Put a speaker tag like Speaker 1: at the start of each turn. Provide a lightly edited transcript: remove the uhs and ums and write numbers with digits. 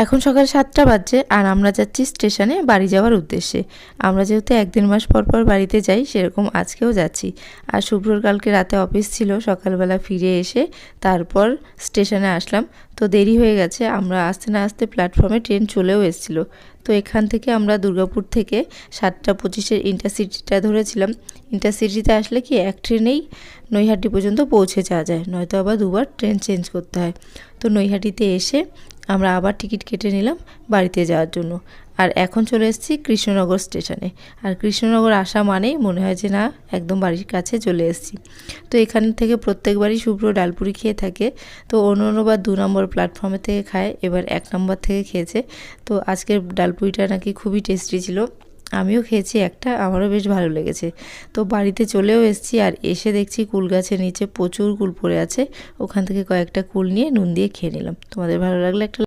Speaker 1: এখন সকাল 7টা বাজছে আর আমরা যাচ্ছি স্টেশনে বাড়ি যাওয়ার উদ্দেশ্যে। আমরা যেহেতু 1-1.5 মাস পর পর বাড়িতে যাই, সেরকম আজকেও যাচ্ছি। আর শুভ্রর কালকে রাতে অফিস ছিল, সকালবেলা ফিরে এসে তারপর স্টেশনে আসলাম। তো দেরি হয়ে গেছে, আমরা আসতে না আসতে প্ল্যাটফর্মে ট্রেন চলেও এসেছিলো। তো এখান থেকে আমরা দুর্গাপুর থেকে 7টা 25-এর ইন্টারসিটিটা ধরেছিলাম। ইন্টারসিটিতে আসলে কি এক ট্রেনেই নৈহাটি পর্যন্ত পৌঁছে যাওয়া যায়, নয়তো আবার দুবার ট্রেন চেঞ্জ করতে হয়। তো নৈহাটিতে এসে আমরা আবার টিকিট কেটে নিলাম বাড়িতে যাওয়ার জন্য। আর এখন চলে এসেছি কৃষ্ণনগর স্টেশনে। আর কৃষ্ণনগর আসা মানেই মনে হয় যে না, একদম বাড়ির কাছে চলে এসেছি। তো এখান থেকে প্রত্যেকবারই শুভ্র ডালপুরি খেয়ে থাকে। তো অন্যবার 2 নম্বর প্ল্যাটফর্মে থেকে খায়, এবার 1 নম্বর থেকে খেয়েছে। তো আজকের ডালপুরিটা নাকি খুবই টেস্টি ছিল। আমিও খেয়েছি একটা, আমারও বেশ ভালো লেগেছে। তো বাড়িতে চলেও এসেছি, আর এসে দেখছি কুল গাছের নিচে প্রচুর কুল পড়ে আছে। ওখান থেকে কয়েকটা কুল নিয়ে নুন দিয়ে খেয়ে নিলাম। তোমাদের ভালো লাগলে একটা